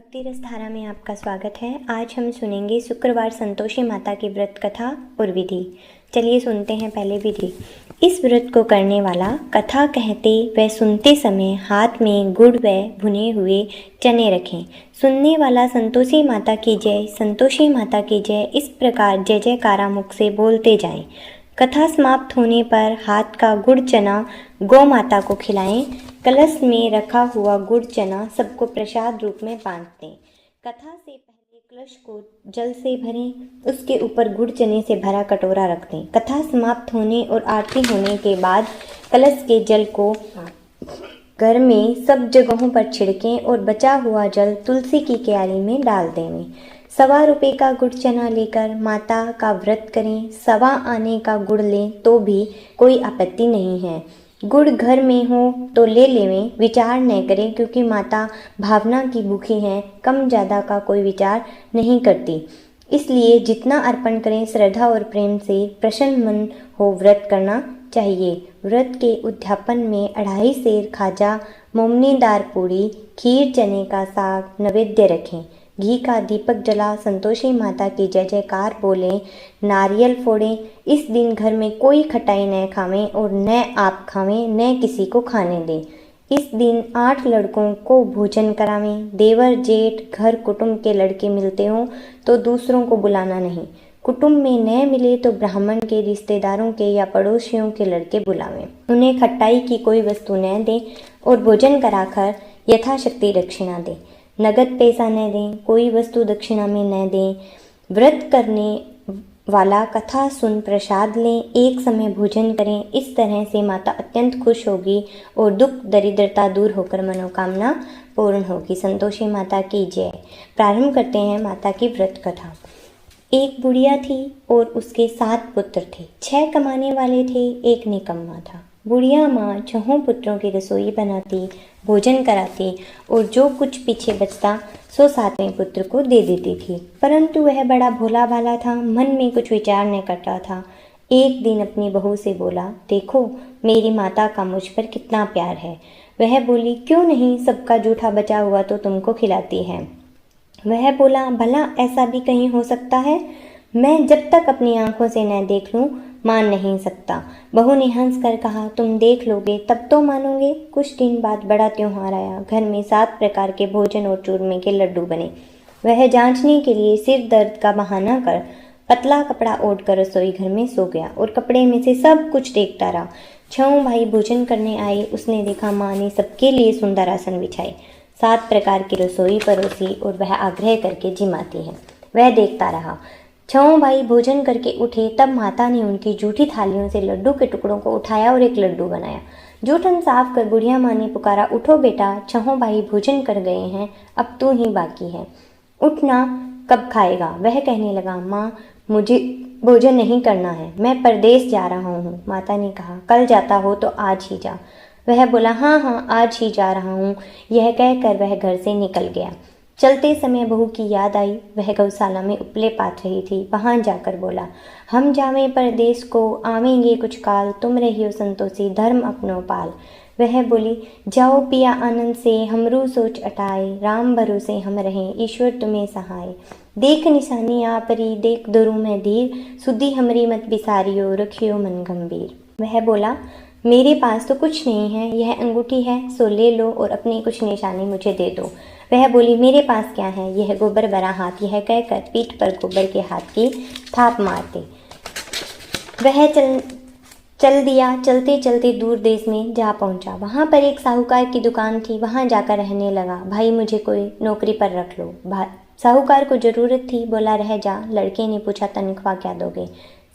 भक्ति रस धारा में आपका स्वागत है। आज हम सुनेंगे शुक्रवार संतोषी माता की व्रत कथा और विधि। चलिए सुनते हैं पहले विधि। इस व्रत को करने वाला कथा कहते व सुनते समय हाथ में गुड़ व भुने हुए चने रखें। सुनने वाला संतोषी माता की जय, संतोषी माता की जय इस प्रकार जय जयकारा मुख से बोलते जाएं। कथा समाप्त होने पर हाथ का गुड़ चना गौ माता को खिलाएं। कलश में रखा हुआ गुड़ चना सबको प्रसाद रूप में बांट दें। कथा से पहले कलश को जल से भरें, उसके ऊपर गुड़ चने से भरा कटोरा रख दें। कथा समाप्त होने और आरती होने के बाद कलश के जल को घर में सब जगहों पर छिड़कें और बचा हुआ जल तुलसी की क्यारी में डाल दें। 1.25 रुपये का गुड़ चना लेकर माता का व्रत करें। 1.25 आने का गुड़ लें तो भी कोई आपत्ति नहीं है। गुड़ घर में हो तो ले लेवें, विचार न करें, क्योंकि माता भावना की भूखी हैं, कम ज़्यादा का कोई विचार नहीं करती। इसलिए जितना अर्पण करें श्रद्धा और प्रेम से प्रसन्न मन हो व्रत करना चाहिए। व्रत के उद्यापन में 2.5 सेर खाजा, मोमनीदार पूड़ी, खीर, चने का साग नैवेद्य रखें। घी का दीपक जला संतोषी माता की जय जयकार बोलें, नारियल फोड़ें। इस दिन घर में कोई खटाई न खावें और न आप खावें न किसी को खाने दें। इस दिन 8 लड़कों को भोजन करावें। देवर जेठ घर कुटुंब के लड़के मिलते हों तो दूसरों को बुलाना नहीं। कुटुंब में न मिले तो ब्राह्मण के, रिश्तेदारों के या पड़ोसियों के लड़के बुलावें। उन्हें खट्टाई की कोई वस्तु न दें और भोजन कराकर यथाशक्ति दक्षिणा दें। नगद पैसा न दें, कोई वस्तु दक्षिणा में न दें। व्रत करने वाला कथा सुन प्रसाद लें, एक समय भोजन करें। इस तरह से माता अत्यंत खुश होगी और दुख दरिद्रता दूर होकर मनोकामना पूर्ण होगी। संतोषी माता की जय। प्रारंभ करते हैं माता की व्रत कथा। एक बुढ़िया थी और उसके 7 पुत्र थे। 6 कमाने वाले थे, एक निकम्मा था। बुढ़िया माँ 6 पुत्रों की रसोई बनाती, भोजन कराती और जो कुछ पीछे बचता सो 7वें पुत्र को दे देती थी। परंतु वह बड़ा भोला भाला था, मन में कुछ विचार न करता था। एक दिन अपनी बहू से बोला, देखो मेरी माता का मुझ पर कितना प्यार है। वह बोली, क्यों नहीं, सबका जूठा बचा हुआ तो तुमको खिलाती है। वह बोला, भला ऐसा भी कहीं हो सकता है? मैं जब तक अपनी आंखों से न देख लूं मान नहीं सकता। बहू ने हंस कर कहा, तुम देख लोगे तब तो मानोगे। कुछ दिन बाद बड़ा त्योहार आया। घर में 7 प्रकार के भोजन और चूरमे के लड्डू बने। वह जांचने के लिए सिर दर्द का बहाना कर पतला कपड़ा ओढ़ कर रसोई घर में सो गया और कपड़े में से सब कुछ देखता रहा। 6 भाई भोजन करने आए। उसने देखा माँ ने सबके लिए सुंदर आसन बिछाए, 7 प्रकार की रसोई परोसी और वह आग्रह करके जिमाती है। वह देखता रहा। 6 भाई भोजन करके उठे तब माता ने उनकी जूठी थालियों से लड्डू के टुकड़ों को उठाया और एक लड्डू बनाया। जूठन साफ कर बुढ़िया माँ ने पुकारा, उठो बेटा, 6 भाई भोजन कर गए हैं, अब तू ही बाकी है, उठना, कब खाएगा? वह कहने लगा, माँ मुझे भोजन नहीं करना है, मैं परदेश जा रहा हूँ। माता ने कहा, कल जाता हो तो आज ही जा। वह बोला, हाँ हाँ आज ही जा रहा हूँ। यह कहकर वह घर से निकल गया। चलते समय बहू की याद आई। वह गौशाला में उपले पात रही थी। वहां जाकर बोला, हम जावें परदेश को, आवेंगे कुछ काल, तुम रहियो संतोषी, धर्म अपनो पाल। वह बोली, जाओ पिया आनंद से, हमरू सोच अटाए, राम भरोसे हम रहें, ईश्वर तुम्हें सहाय। देख निशानी आपरी, देख दुरु में धीर, सुधी हमरी मत बिसारियो, रखियो मन गंभीर। वह बोला, मेरे पास तो कुछ नहीं है, यह अंगूठी है सो ले लो और अपनी कुछ निशानी मुझे दे दो। वह बोली, मेरे पास क्या है, यह गोबर भरा हाथ। यह कहकर पीठ पर गोबर के हाथ की थाप मारती वह चल दिया। चलते चलते दूर देश में जा पहुंचा। वहां पर एक साहूकार की दुकान थी। वहां जाकर रहने लगा। भाई मुझे कोई नौकरी पर रख लो। साहूकार को जरूरत थी, बोला रह जा। लड़के ने पूछा, तनख्वाह क्या दोगे?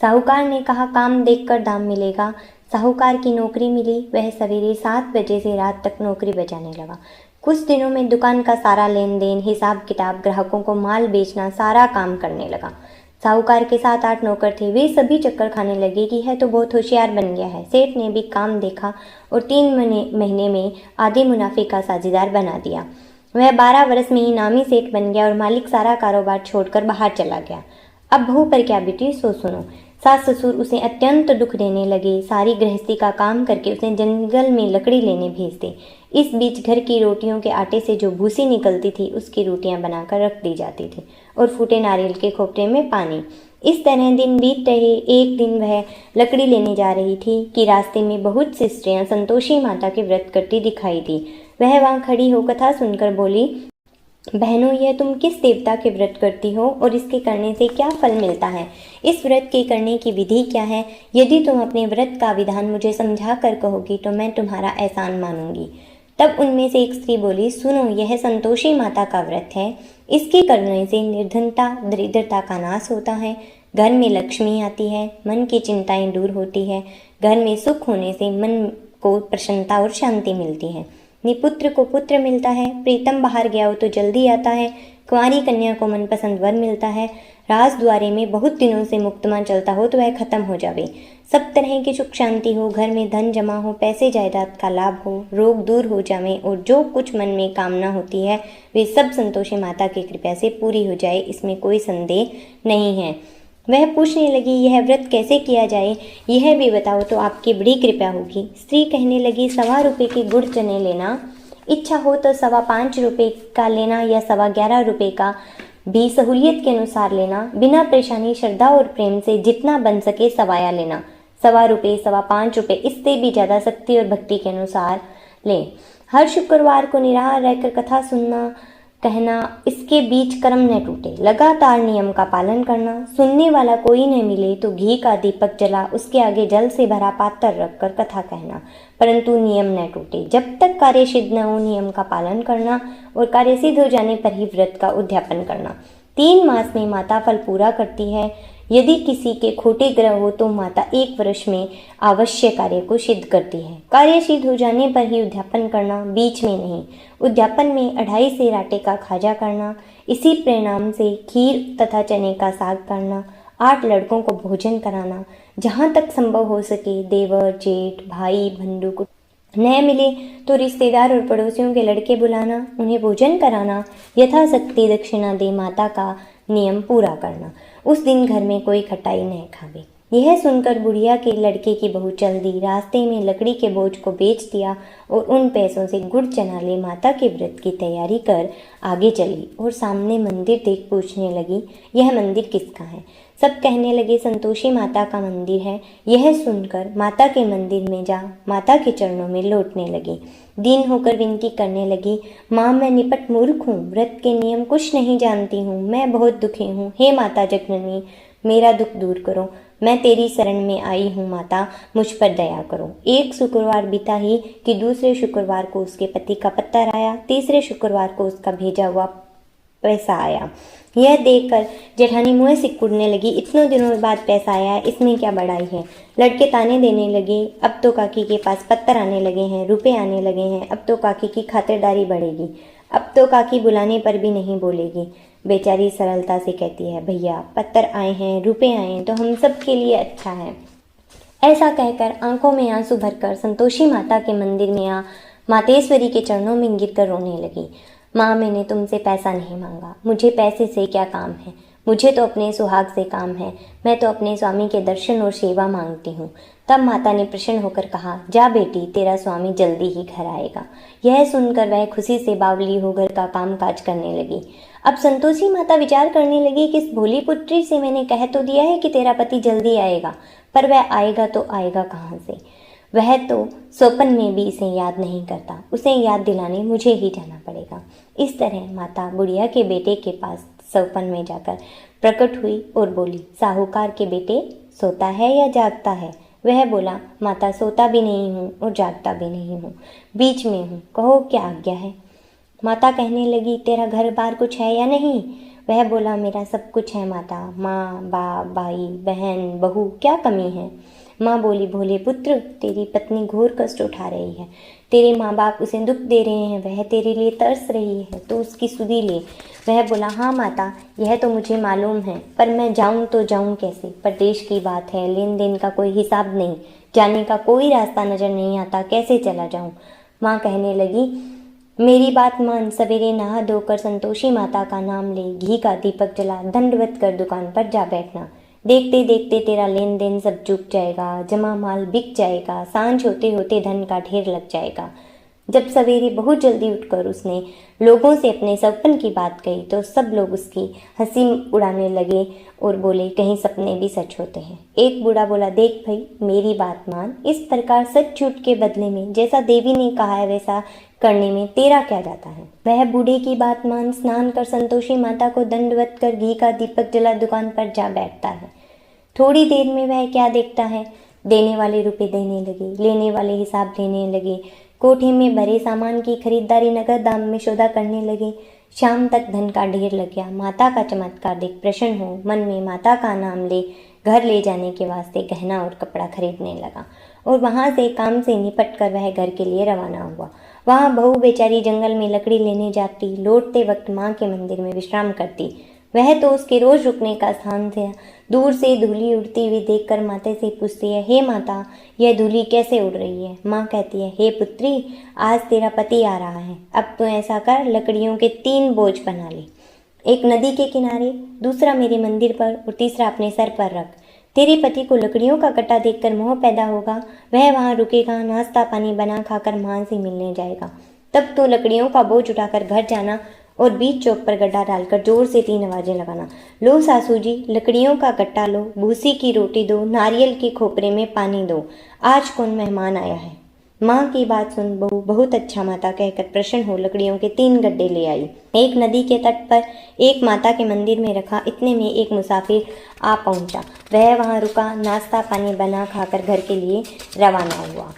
साहूकार ने कहा, काम देखकर दाम मिलेगा। साहूकार की नौकरी मिली। वह सवेरे 7 बजे से रात तक नौकरी बजाने लगा। कुछ दिनों में दुकान का सारा लेन देन, हिसाब किताब, ग्राहकों को माल बेचना, सारा काम करने लगा। साहूकार के 7-8 नौकर थे। वे सभी चक्कर खाने लगे कि यह तो बहुत होशियार बन गया है। सेठ ने भी काम देखा और 3 महीने में आधे मुनाफे का साझेदार बना दिया। वह 12 वर्ष में ही नामी सेठ बन गया और मालिक सारा कारोबार छोड़कर बाहर चला गया। अब बहू पर क्या बीती सो सुनो। सास ससुर उसे अत्यंत दुख देने लगे। सारी गृहस्थी का काम करके उसे जंगल में लकड़ी लेने भेजते। इस बीच घर की रोटियों के आटे से जो भूसी निकलती थी उसकी रोटियां बनाकर रख दी जाती थी और फूटे नारियल के खोपरे में पानी। इस तरह दिन बीत रहे। एक दिन वह लकड़ी लेने जा रही थी कि रास्ते में बहुत सी स्त्रियां संतोषी माता के व्रत करती दिखाई दी। वह वहां खड़ी हो कथा सुनकर बोली, बहनों, यह तुम किस देवता के व्रत करती हो और इसके करने से क्या फल मिलता है? इस व्रत के करने की विधि क्या है? यदि तुम अपने व्रत का विधान मुझे समझा कर कहोगी तो मैं तुम्हारा एहसान मानूंगी। तब उनमें से एक स्त्री बोली, सुनो, यह संतोषी माता का व्रत है। इसके करने से निर्धनता दरिद्रता का नाश होता है, घर में लक्ष्मी आती है, मन की चिंताएं दूर होती है, घर में सुख होने से मन को प्रसन्नता और शांति मिलती है, निपुत्र को पुत्र मिलता है, प्रीतम बाहर गया हो तो जल्दी आता है, कुंवारी कन्या को मनपसंद वर मिलता है, राज द्वारे में बहुत दिनों से मुकदमा चलता हो तो वह खत्म हो जावे, सब तरह की सुख शांति हो, घर में धन जमा हो, पैसे जायदाद का लाभ हो, रोग दूर हो जावे और जो कुछ मन में कामना होती है वे सब संतोषी माता की कृपा से पूरी हो जाए, इसमें कोई संदेह नहीं है। वह पूछने लगी, यह व्रत कैसे किया जाए, यह भी बताओ तो आपकी बड़ी कृपा होगी। स्त्री कहने लगी, 1.25 रुपये के गुड़ चने लेना, इच्छा हो तो 5.25 रुपये का लेना या 11.25 रुपये का भी सहूलियत के अनुसार लेना, बिना परेशानी श्रद्धा और प्रेम से जितना बन सके सवाया लेना, 1.25 रुपये 5.25 रुपये, इससे भी ज़्यादा शक्ति और भक्ति के अनुसार लें। हर शुक्रवार को निराहार रहकर कथा सुनना, कहना, इसके बीच कर्म न टूटे, लगातार नियम का पालन करना, सुनने वाला कोई न मिले तो घी का दीपक जला उसके आगे जल से भरा पात्र रखकर कथा कहना, परंतु नियम न टूटे, जब तक कार्य सिद्ध न हो नियम का पालन करना और कार्य सिद्ध हो जाने पर ही व्रत का उद्यापन करना। 3 मास में माता फल पूरा करती है। यदि किसी के खोटे ग्रह हो तो माता 1 वर्ष में अवश्य कार्य को सिद्ध करती है। कार्य सिद्ध हो जाने पर ही उद्यापन करना, बीच में नहीं। उद्यापन में 2.5 सेर आटे का खाजा करना, इसी परिणाम से खीर तथा चने का साग करना, 8 लड़कों को भोजन कराना, जहाँ तक संभव हो सके देवर जेठ भाई बंधु को न मिले तो रिश्तेदार और पड़ोसियों के लड़के बुलाना, उन्हें भोजन कराना, यथाशक्ति दक्षिणा दे माता का नियम पूरा करना। उस दिन घर में कोई खटाई न खावे। यह सुनकर बुढ़िया के लड़के की बहू चल दी, रास्ते में लकड़ी के बोझ को बेच दिया और उन पैसों से गुड़ चना ले माता के व्रत की तैयारी कर आगे चली और सामने मंदिर देख पूछने लगी, यह मंदिर किसका है? सब कहने लगे, संतोषी माता का मंदिर है। यह सुनकर माता के मंदिर में जा माता के चरणों में लौटने लगी। दीन होकर विनती करने लगी, माँ, मैं निपट मूर्ख हूँ, व्रत के नियम कुछ नहीं जानती हूँ, मैं बहुत दुखी हूँ। हे माता जगननी, मेरा दुख दूर करो, मैं तेरी शरण में आई हूँ माता, मुझ पर दया करो। एक शुक्रवार बीता ही कि दूसरे शुक्रवार को उसके पति का पत्र आया, तीसरे शुक्रवार को उसका भेजा हुआ पैसा आया। यह देखकर जेठानी मुँह सिकुड़ने लगी, इतनों दिनों बाद पैसा आया, इसमें क्या बड़ाई है। लड़के ताने देने लगे, अब तो काकी के पास पत्थर आने लगे हैं, रुपए आने लगे हैं, अब तो काकी की खातिरदारी बढ़ेगी, अब तो काकी बुलाने पर भी नहीं बोलेगी। बेचारी सरलता से कहती है, भैया पत्थर आए हैं, रुपए आए हैं तो हम सब के लिए अच्छा है। ऐसा कहकर आंखों में आंसू भरकर संतोषी माता के मंदिर में आ मातेश्वरी के चरणों में गिरकर रोने लगी। माँ, मैंने तुमसे पैसा नहीं मांगा, मुझे पैसे से क्या काम है, मुझे तो अपने सुहाग से काम है, मैं तो अपने स्वामी के दर्शन और सेवा मांगती हूँ। तब माता ने प्रसन्न होकर कहा, जा बेटी, तेरा स्वामी जल्दी ही घर आएगा। यह सुनकर वह खुशी से बावली हो घर का काम काज करने लगी। अब संतोषी माता विचार करने लगी कि इस भोली पुत्री से मैंने कह तो दिया है कि तेरा पति जल्दी आएगा, पर वह आएगा तो आएगा कहाँ से? वह तो स्वप्न में भी इसे याद नहीं करता, उसे याद दिलाने मुझे ही जाना पड़ेगा। इस तरह माता बुढ़िया के बेटे के पास स्वप्न में जाकर प्रकट हुई और बोली, साहूकार के बेटे, सोता है या जागता है? वह बोला, माता, सोता भी नहीं हूँ और जागता भी नहीं हूँ, बीच में हूँ, कहो क्या आज्ञा है। माता कहने लगी, तेरा घर बार कुछ है या नहीं? वह बोला, मेरा सब कुछ है माता, माँ बाप भाई बहन बहू, क्या कमी है? माँ बोली, भोले पुत्र, तेरी पत्नी घोर कष्ट उठा रही है, तेरे माँ बाप उसे दुख दे रहे हैं, वह तेरे लिए तरस रही है, तो उसकी सुधि ले। वह बोला, हाँ माता, यह तो मुझे मालूम है, पर मैं जाऊँ तो जाऊँ कैसे? परदेश की बात है, लेन देन का कोई हिसाब नहीं, जाने का कोई रास्ता नजर नहीं आता, कैसे चला जाऊँ? माँ कहने लगी, मेरी बात मान, सवेरे नहा धोकर संतोषी माता का नाम ले, घी का दीपक जला, दंडवत कर दुकान पर जा बैठना। देखते देखते तेरा लेन देन सब चूक जाएगा, जमा माल बिक जाएगा, सांझ होते होते धन का ढेर लग जाएगा। जब सवेरे बहुत जल्दी उठकर उसने लोगों से अपने सपन की बात कही तो सब लोग उसकी हंसी उड़ाने लगे और बोले, कहीं सपने भी सच होते हैं। एक बूढ़ा बोला, देख भाई, मेरी बात मान, इस प्रकार सच झूठ के बदले में जैसा देवी ने कहा है वैसा करने में तेरा क्या जाता है। वह बूढ़े की बात मान स्नान कर संतोषी माता को दंडवत कर घी का दीपक जला दुकान पर जा बैठता है। थोड़ी देर में वह क्या देखता है, देने वाले रुपए देने लगे, लेने वाले हिसाब लेने लगे, कोठे में भरे सामान की खरीदारी नगद दाम में सौदा करने लगे। शाम तक धन का ढेर लग गया। माता का चमत्कार देख प्रसन्न हो मन में माता का नाम ले घर ले जाने के वास्ते गहना और कपड़ा खरीदने लगा और वहाँ से काम से निपट कर वह घर के लिए रवाना हुआ। वहाँ बहू बेचारी जंगल में लकड़ी लेने जाती, लौटते वक्त माँ के मंदिर में विश्राम करती। वह तो उसके रोज रुकने का स्थान था। दूर से धूली उड़ती हुई देखकर माता से पूछती है, हे माता, यह धूली कैसे उड़ रही है। माँ कहती है, हे पुत्री, आज तेरा पति आ रहा है, अब तो ऐसा कर, लकड़ियों के 3 बोझ बना ले, एक नदी के किनारे, दूसरा मेरे मंदिर पर और तीसरा अपने सर पर रख। तेरे पति को लकड़ियों का कट्टा देखकर मोह पैदा होगा, वह वहाँ रुकेगा, नाश्ता पानी बना खाकर माँ से मिलने जाएगा। तब तो लकड़ियों का बोझ उठाकर घर जाना और बीच चौक पर गड्ढा डालकर जोर से 3 आवाजें लगाना, लो सासू जी, लकड़ियों का कट्टा लो, भूसी की रोटी दो, नारियल के खोपरे में पानी दो, आज कौन मेहमान आया है। माँ की बात सुन बहू बहुत अच्छा माता कहकर प्रसन्न हो लकड़ियों के 3 गड्ढे ले आई। एक नदी के तट पर, एक माता के मंदिर में रखा। इतने में एक मुसाफिर आ पहुंचा। वह वहां रुका, नाश्ता पानी बना खाकर घर के लिए रवाना हुआ।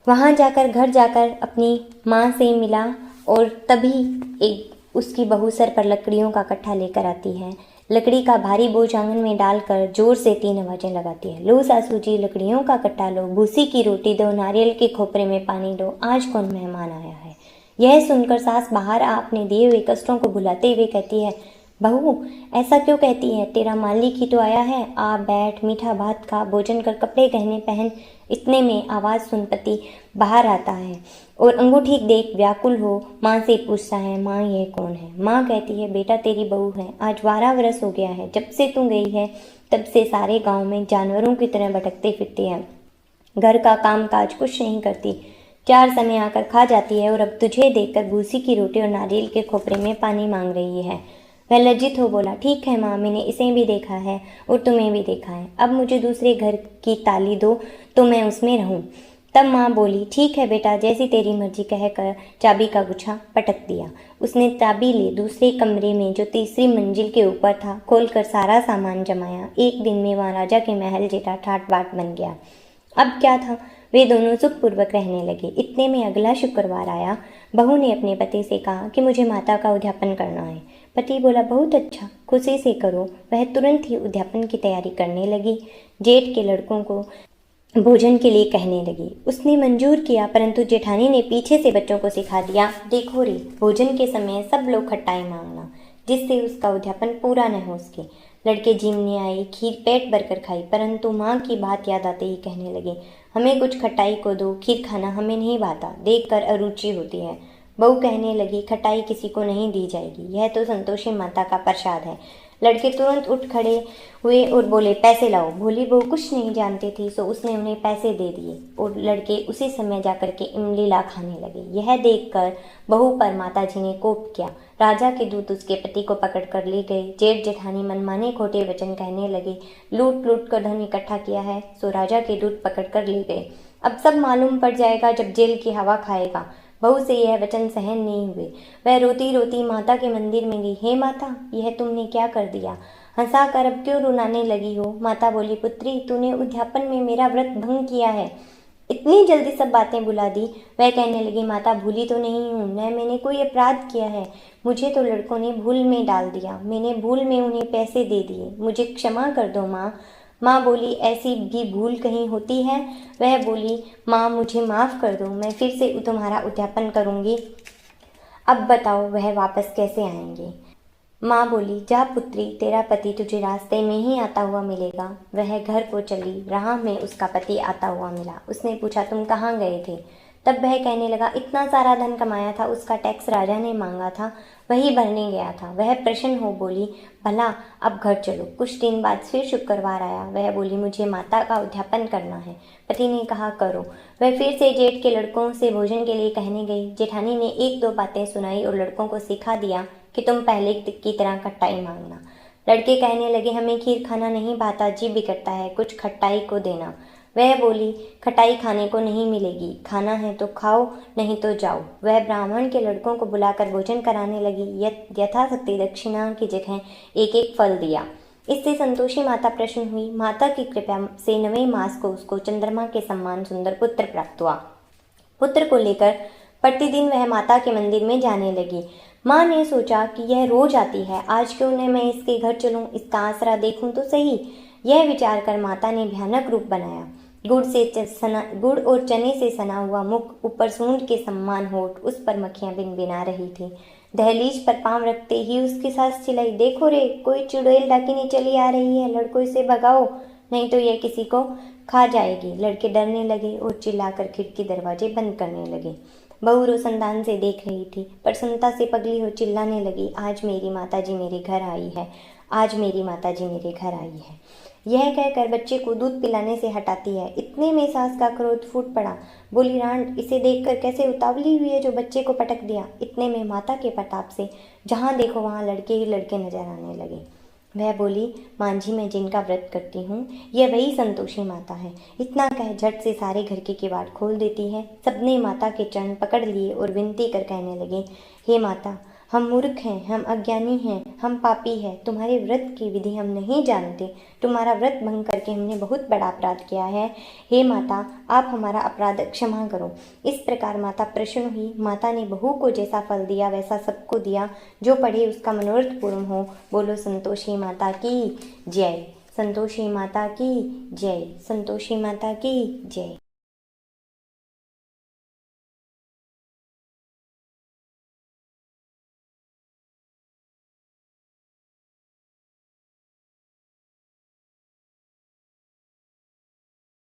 वहां जाकर घर जाकर अपनी माँ से मिला और तभी एक उसकी बहू सर पर लकड़ियों का कट्टा लेकर आती है। लकड़ी का भारी बोझ आंगन में डालकर जोर से 3 आवाजें लगाती है, लो सासू जी, लकड़ियों का कट्टा लो, भूसी की रोटी दो, नारियल के खोपरे में पानी दो, आज कौन मेहमान आया है। यह सुनकर सास बाहर आ अपने दिए हुए कष्टों को भुलाते हुए कहती है, बहू ऐसा क्यों कहती है, तेरा मालिक ही तो आया है, आ बैठ, मीठा भात खा, भोजन कर, कपड़े गहने पहन। इतने में आवाज़ सुन पति बाहर आता है और अंगूठी देख व्याकुल हो माँ से पूछता है, माँ यह कौन है। माँ कहती है, बेटा तेरी बहू है, आज 12 वर्ष हो गया है, जब से तू गई है तब से सारे गांव में जानवरों की तरह भटकते फिरती है, घर का काम काज कुछ नहीं करती, 4 समय आकर खा जाती है और अब तुझे देखकर भूसी की रोटी और नारियल के खोपरे में पानी मांग रही है। वह लज्जित हो बोला, ठीक है माँ, मैंने इसे भी देखा है और तुम्हें भी देखा है, अब मुझे दूसरे घर की ताली दो तो मैं उसमें रहूं। तब माँ बोली, ठीक है बेटा, जैसी तेरी मर्जी, कहकर चाबी का गुच्छा पटक दिया। उसने चाबी ले दूसरे कमरे में जो तीसरी मंजिल के ऊपर था खोलकर सारा सामान जमाया। एक दिन में वहाँ राजा के महल जेठा ठाट बाट बन गया। अब क्या था, वे दोनों सुखपूर्वक रहने लगे। इतने में अगला शुक्रवार आया। बहू ने अपने पति से कहा कि मुझे माता का उद्यापन करना है। पति बोला, बहुत अच्छा, खुशी से करो। वह तुरंत ही उद्यापन की तैयारी करने लगी। जेठ के लड़कों को भोजन के लिए कहने लगी। उसने मंजूर किया, परंतु जेठानी ने पीछे से बच्चों को सिखा दिया, देखो रे, भोजन के समय सब लोग खट्टाई मांगना, जिससे उसका उद्यापन पूरा न हो सके। लड़के जीमने आए, खीर पेट भरकर खाई, परंतु माँ की बात याद आते ही कहने लगे, हमें कुछ खटाई को दो, खीर खाना हमें नहीं भाता, देखकर अरुचि होती है। बहू कहने लगी, खटाई किसी को नहीं दी जाएगी, यह तो संतोषी माता का प्रसाद है। लड़के तुरंत उठ खड़े हुए और बोले, पैसे लाओ। भोली बहू कुछ नहीं जानती थी, सो उसने उन्हें पैसे दे दिए और लड़के उसी समय जाकर के इमली ला खाने लगे। यह देखकर बहू पर माता जी ने कोप किया। राजा के दूत उसके पति को पकड़ कर ले गए। जेठ जेठानी मनमाने खोटे वचन कहने लगे, लूट लूट कर धन इकट्ठा किया है, सो राजा के दूत पकड़ कर ले गए। अब सब मालूम पड़ जाएगा जब जेल की हवा खाएगा। बहू से यह वचन सहन नहीं हुए। वह रोती रोती माता के मंदिर में गई। हे माता, यह तुमने क्या कर दिया, हंसा कर अब क्यों रुलाने लगी हो। माता बोली, पुत्री, तूने उद्यापन में मेरा व्रत भंग किया है। इतनी जल्दी सब बातें भुला दी। वह कहने लगी, माता, भूली तो नहीं हूँ, न मैंने कोई अपराध किया है, मुझे तो लड़कों ने भूल में डाल दिया, मैंने भूल में उन्हें पैसे दे दिए, मुझे क्षमा कर दो माँ। माँ बोली, ऐसी भी भूल कहीं होती है। वह बोली, माँ मुझे माफ़ कर दो, मैं फिर से तुम्हारा उद्यापन करूँगी। अब बताओ वह वापस कैसे आएंगे। माँ बोली, जा पुत्री, तेरा पति तुझे रास्ते में ही आता हुआ मिलेगा। वह घर को चली। राह में उसका पति आता हुआ मिला। उसने पूछा, तुम कहाँ गए थे। तब वह कहने लगा, इतना सारा धन कमाया था, उसका टैक्स राजा ने मांगा था, वही भरने गया था। वह प्रसन्न हो बोली, भला अब घर चलो। कुछ दिन बाद फिर शुक्रवार आया। वह बोली, मुझे माता का उद्यापन करना है। पति ने कहा, करो। वह फिर से जेठ के लड़कों से भोजन के लिए कहने गई। जेठानी ने एक दो बातें सुनाई और लड़कों को सिखा दिया कि तुम पहले की तरह खट्टाई मांगना। लड़के कहने लगे, हमें खीर खाना नहीं भाता, जी बिगड़ता है, कुछ खट्टाई को देना। वह बोली, खटाई खाने को नहीं मिलेगी, खाना है तो खाओ, नहीं तो जाओ। वह ब्राह्मण के लड़कों को बुलाकर भोजन कराने लगी। यथाशक्ति दक्षिणा की जगह एक एक फल दिया। इससे संतोषी माता प्रसन्न हुई। माता की कृपा से 9वें मास को उसको चंद्रमा के समान सुंदर पुत्र प्राप्त हुआ। पुत्र को लेकर प्रतिदिन वह माता के मंदिर में जाने लगी। माँ ने सोचा कि यह रोज आती है, आज क्यों न मैं इसके घर चलूं, इसका आसरा देखूं तो सही। यह विचार कर माता ने भयानक रूप बनाया। गुड़ और चने से सना हुआ मुख, ऊपर सूंड के समान होठ, उस पर मक्खियां भिनभिना रही थी। दहलीज पर पांव रखते ही उसकी सास चिल्लाई, देखो रे, कोई चुड़ैल डाकिनी चली आ रही है, लड़कों इसे भगाओ, नहीं तो यह किसी को खा जाएगी। लड़के डरने लगे और चिल्लाकर खिड़की दरवाजे बंद करने लगे। बहू रोशनदान से देख रही थी। प्रसन्नता से पगली हो चिल्लाने लगी, आज मेरी माताजी मेरे घर आई है, आज मेरी माताजी मेरे घर आई है। यह कहकर बच्चे को दूध पिलाने से हटाती है। इतने में सास का क्रोध फूट पड़ा। बोली, रांड, इसे देखकर कैसे उतावली हुई है जो बच्चे को पटक दिया। इतने में माता के प्रताप से जहाँ देखो वहाँ लड़के ही लड़के नजर आने लगे। वह बोली, मांझी, मैं जिनका व्रत करती हूँ यह वही संतोषी माता है। इतना कह झट से सारे घर के किवाड़ खोल देती है। सबने माता के चरण पकड़ लिए और विनती कर कहने लगे, हे माता, हम मूर्ख हैं, हम अज्ञानी हैं, हम पापी हैं, तुम्हारे व्रत की विधि हम नहीं जानते, तुम्हारा व्रत भंग करके हमने बहुत बड़ा अपराध किया है। हे माता, आप हमारा अपराध क्षमा करो। इस प्रकार माता प्रसन्न हुई। माता ने बहू को जैसा फल दिया वैसा सबको दिया। जो पढ़े उसका मनोरथ पूर्ण हो। बोलो संतोषी माता की जय। संतोषी माता की जय। संतोषी माता की जय।